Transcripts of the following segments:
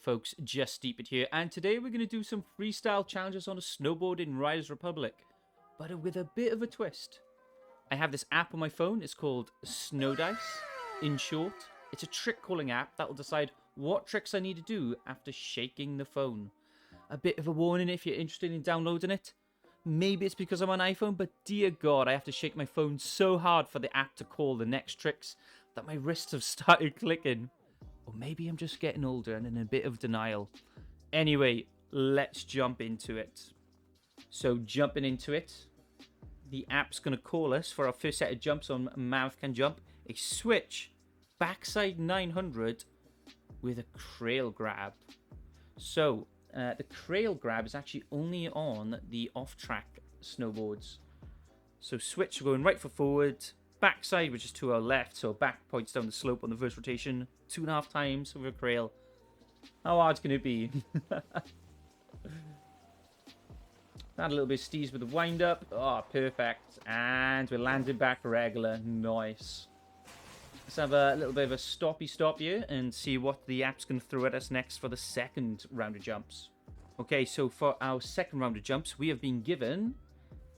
folks, Just Steep It here, and today we're going to do some freestyle challenges on a snowboard in Riders Republic, but with a bit of a twist. I have this app on my phone, it's called Snow Dice. In short, it's a trick calling app that will decide what tricks I need to do after shaking the phone. A bit of a warning if you're interested in downloading it. Maybe it's because I'm on iPhone, but dear God, I have to shake my phone so hard for the app to call the next tricks that my wrists have started clicking. Or maybe I'm just getting older and in a bit of denial. Anyway, let's jump into it. So jumping into it, the app's going to call us for our first set of jumps on Mouth Can Jump. A switch, backside 900 with a crail grab. So the crail grab is actually only on the off-track snowboards. So switch, we're going right foot forward. Backside, which is to our left, so back points down the slope on the first rotation. 2.5 times with a crail. How hard can it be? Add a little bit of steez with the wind up. Oh, perfect. And we're landing back regular. Nice. Let's have a little bit of a stoppy stop here and see what the app's going to throw at us next for the second round of jumps. Okay, so for our second round of jumps, we have been given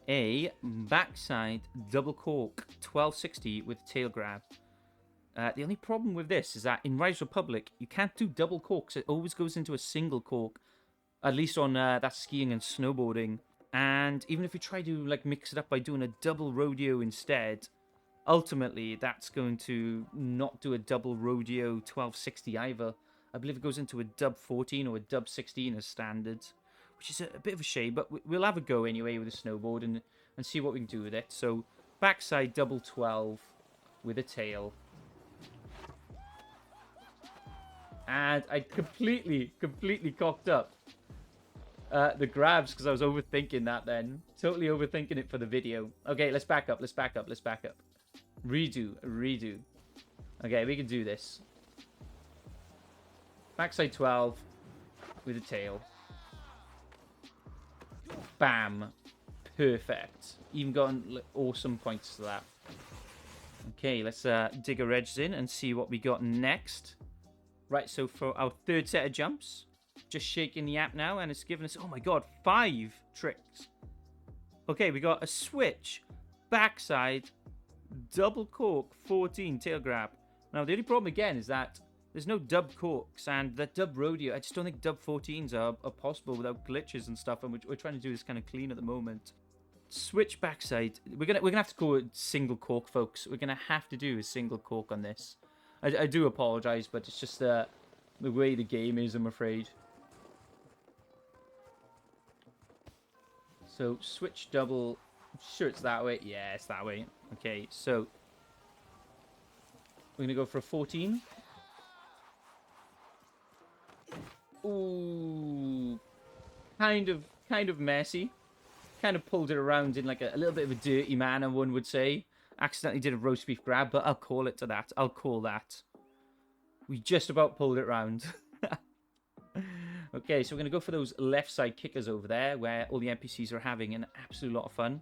a backside double cork 1260 with tail grab. The only problem with this is that in Riders Republic, you can't do double corks. It always goes into a single cork, at least on that skiing and snowboarding. And even if you try to like mix it up by doing a double rodeo instead, ultimately that's going to not do a double rodeo 1260 either. I believe it goes into a dub 14 or a dub 16 as standard, which is a bit of a shame, but we'll have a go anyway with the snowboard and see what we can do with it. So, backside double 12 with a tail. And I completely cocked up the grabs because I was overthinking that then. Totally overthinking it for the video. Okay, let's back up. Redo. Okay, we can do this. Backside 12 with a tail. Bam. Perfect. Even gotten awesome points to that. Okay, let's dig our edges in and see what we got next. Right, so for our third set of jumps, just shaking the app now, and it's giving us, oh my god, 5 tricks. Okay, we got a switch, backside, double cork, 14, tail grab. Now, the only problem again is that there's no dub corks, and the dub rodeo, I just don't think dub 14s are possible without glitches and stuff, and we're trying to do this kind of clean at the moment. Switch backside. We're gonna have to call it single cork, folks. We're gonna have to do a single cork on this. I do apologize, but it's just the way the game is, I'm afraid. So switch double. I'm sure it's that way. Yeah, it's that way. Okay, so we're gonna go for a 14. Ooh, kind of messy. Kind of pulled it around in like a little bit of a dirty manner, one would say. Accidentally did a roast beef grab, but I'll call it to that. I'll call that. We just about pulled it round. Okay, so we're going to go for those left side kickers over there, where all the NPCs are having an absolute lot of fun.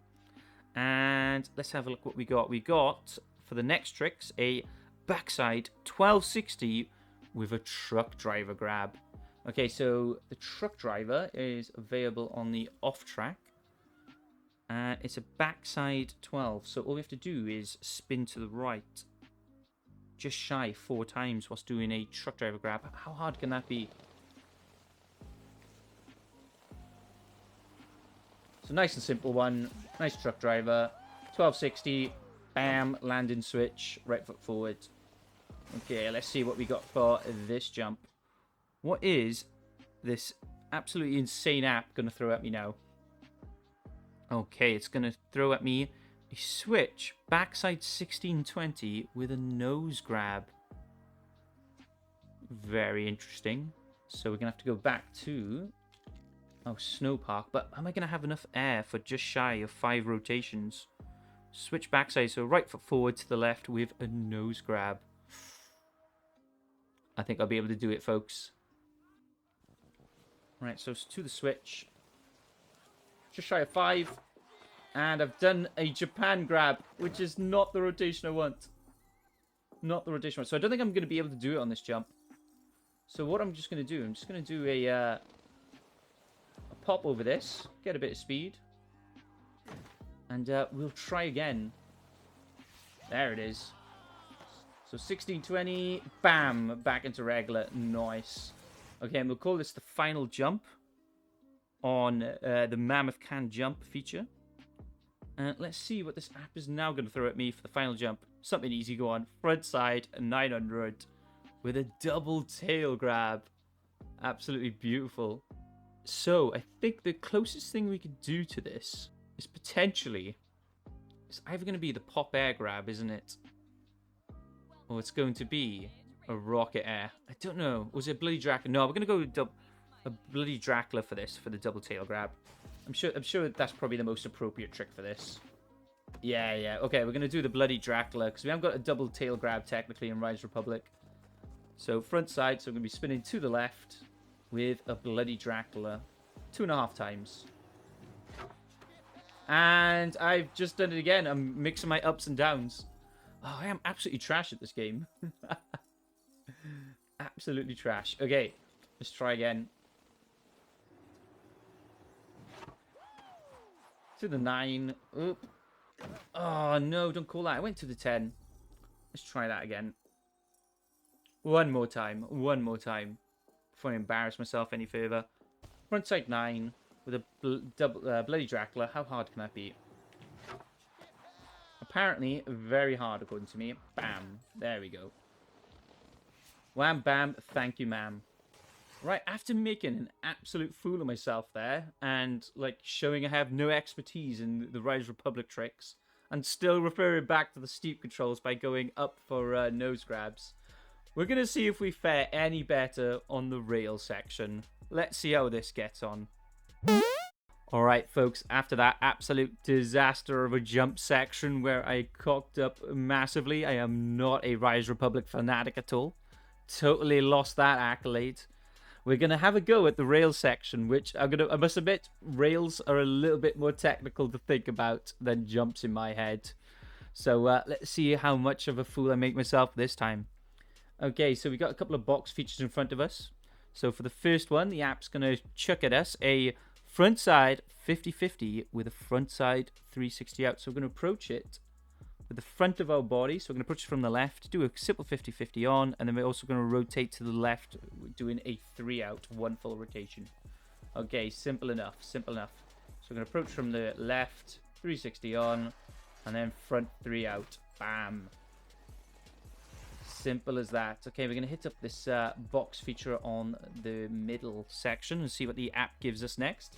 And let's have a look what we got. We got, for the next tricks, a backside 1260 with a truck driver grab. Okay, so the truck driver is available on the off track. And it's a backside 12. So all we have to do is spin to the right. Just shy 4 times whilst doing a truck driver grab. How hard can that be? So nice and simple one. Nice truck driver. 1260. Bam. Landing switch. Right foot forward. Okay, let's see what we got for this jump. What is this absolutely insane app going to throw at me now? Okay, it's going to throw at me a switch backside 1620 with a nose grab. Very interesting. So we're going to have to go back to our snow park. But am I going to have enough air for just shy of 5 rotations? Switch backside, so right foot forward to the left with a nose grab. I think I'll be able to do it, folks. Right, so it's to the switch. Just shy of 5. And I've done a Japan grab, which is not the rotation I want. Not the rotation I want. So I don't think I'm going to be able to do it on this jump. So what I'm just going to do, I'm just going to do a pop over this, get a bit of speed, and we'll try again. There it is. So 1620, bam, back into regular. Nice. Okay, and we'll call this the final jump on the Mammoth Can jump feature. Let's see what this app is now going to throw at me for the final jump. Something easy, go on. Front side, 900 with a double tail grab. Absolutely beautiful. So, I think the closest thing we could do to this is potentially... It's either going to be the pop air grab, isn't it? Or it's going to be a rocket air. I don't know. Was it Bloody Dracula? No, we're going to go with a Bloody Dracula for this, for the double tail grab. I'm sure that's probably the most appropriate trick for this. Yeah. Okay, we're going to do the Bloody Dracula, because we haven't got a double tail grab technically in Rise Republic. So front side, so I'm going to be spinning to the left with a Bloody Dracula 2.5 times. And I've just done it again. I'm mixing my ups and downs. Oh, I am absolutely trash at this game. Absolutely trash. Okay, let's try again. To the 9. Oop. Oh, no, don't call that. I went to the 10. Let's try that again. One more time. Before I embarrass myself any further. Frontside 9 with a Bloody Dracula. How hard can that be? Apparently, very hard according to me. Bam. There we go. Wham, bam. Thank you, ma'am. Right, after making an absolute fool of myself there, and like showing I have no expertise in the Rise Republic tricks, and still referring back to the steep controls by going up for nose grabs, we're going to see if we fare any better on the rail section. Let's see how this gets on. Alright folks, after that absolute disaster of a jump section where I cocked up massively, I am not a Rise Republic fanatic at all. Totally lost that accolade. We're going to have a go at the rail section, which I must admit, rails are a little bit more technical to think about than jumps in my head. So let's see how much of a fool I make myself this time. Okay, so we got a couple of box features in front of us. So for the first one, the app's going to chuck at us a front side 50-50 with a front side 360 out. So we're going to approach it with the front of our body. So we're going to approach it from the left, do a simple 50-50 on, and then we're also going to rotate to the left, doing a 3 out, 1 full rotation. Okay, simple enough. So we're going to approach from the left, 360 on, and then front 3 out. Bam. Simple as that. Okay, we're going to hit up this box feature on the middle section and see what the app gives us next.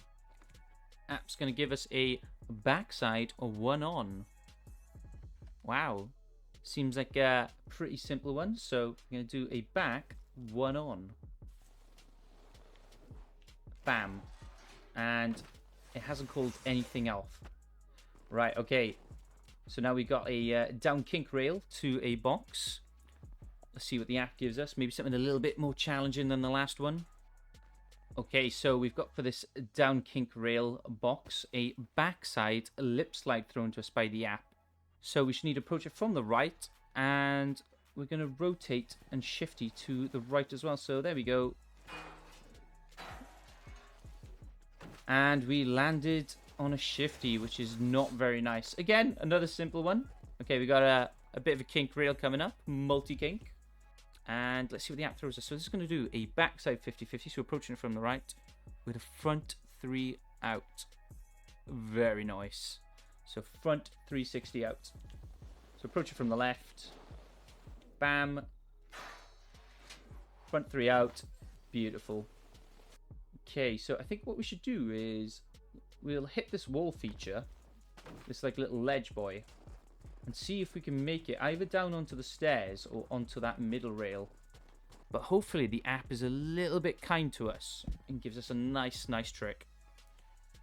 App's going to give us a backside or 1 on. Wow, seems like a pretty simple one. So I'm going to do a back 1 on. Bam. And it hasn't called anything off. Right, okay. So now we got a down kink rail to a box. Let's see what the app gives us. Maybe something a little bit more challenging than the last one. Okay, so we've got for this down kink rail box a backside lip slide thrown to us by the app. So we should need to approach it from the right, and we're going to rotate and shifty to the right as well. So there we go. And we landed on a shifty, which is not very nice. Again, another simple one. Okay, we got a bit of a kink rail coming up, multi-kink. And let's see what the app throws us. So this is going to do a backside 50-50, so approaching it from the right with a front 3 out. Very nice. So front 360 out. So approach it from the left. Bam. Front 3 out. Beautiful. Okay, so I think what we should do is we'll hit this wall feature, this like little ledge boy, and see if we can make it either down onto the stairs or onto that middle rail. But hopefully the app is a little bit kind to us and gives us a nice trick.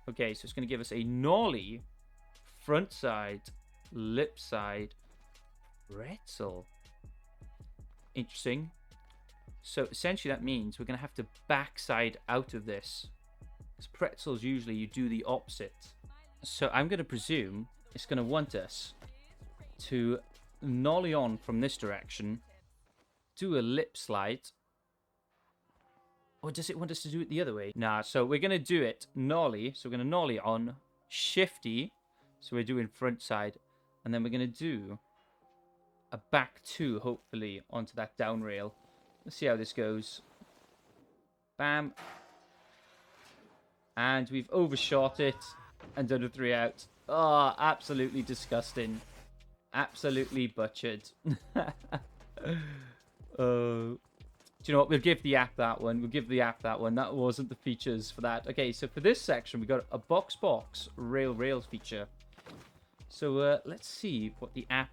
Okay, so it's going to give us a nollie, front side, lip side, pretzel. Interesting. So essentially that means we're going to have to backside out of this. Because pretzels, usually you do the opposite. So I'm going to presume it's going to want us to nollie on from this direction, do a lip slide, Or does it want us to do it the other way? Nah, so we're going to do it nollie. So we're going to nollie on shifty. So we're doing front side. And then we're going to do a back two, hopefully, onto that down rail. Let's see how this goes. Bam. And we've overshot it and done a 3 out. Oh, absolutely disgusting. Absolutely butchered. Do you know what? We'll give the app that one. We'll give the app that one. That wasn't the features for that. Okay, so for this section, we got a box rail feature. So let's see what the app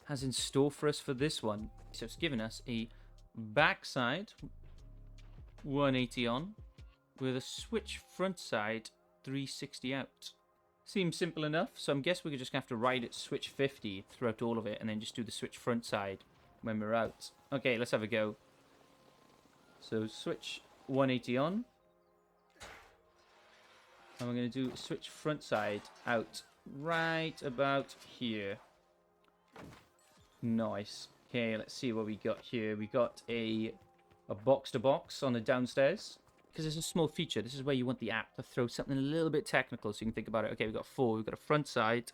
has in store for us for this one. So it's given us a backside 180 on with a switch front side 360 out. Seems simple enough. So I'm guessing we're just going to have to ride it switch 50 throughout all of it and then just do the switch front side when we're out. Okay, let's have a go. So switch 180 on. And we're going to do switch front side out right about here. Nice. Okay, let's see what we got here. We got a box-to-box on the downstairs. Because it's a small feature. This is where you want the app to throw something a little bit technical so you can think about it. Okay, we've got 4. We've got a front side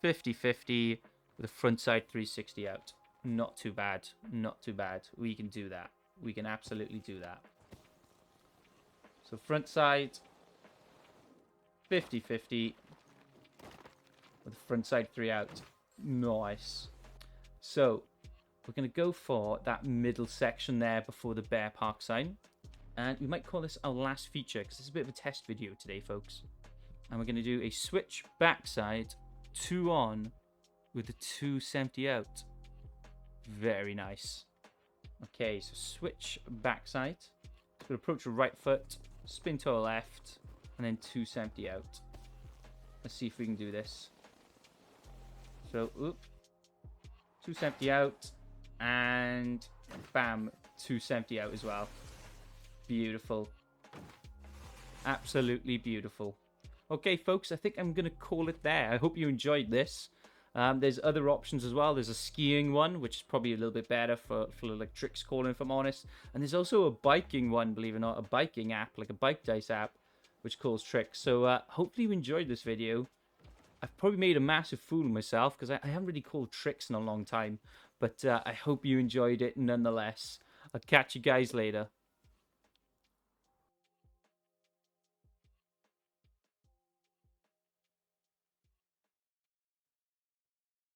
50-50 with a front side 360 out. Not too bad. Not too bad. We can do that. We can absolutely do that. So front side 50-50 with the front side 3 out. Nice. So we're going to go for that middle section there before the bear park sign. And we might call this our last feature because it's a bit of a test video today, folks. And we're going to do a switch backside 2 on with the 270 out. Very nice. Okay, so switch backside. Going to approach the right foot, spin to our left, and then 270 out. Let's see if we can do this. So, 270 out, and bam, 270 out as well. Beautiful. Absolutely beautiful. Okay, folks, I think I'm going to call it there. I hope you enjoyed this. There's other options as well. There's a skiing one, which is probably a little bit better for like tricks calling, if I'm honest. And there's also a biking one, believe it or not, a biking app, like a bike dice app, which calls tricks. So hopefully you enjoyed this video. I've probably made a massive fool of myself because I haven't really called tricks in a long time. But I hope you enjoyed it nonetheless. I'll catch you guys later.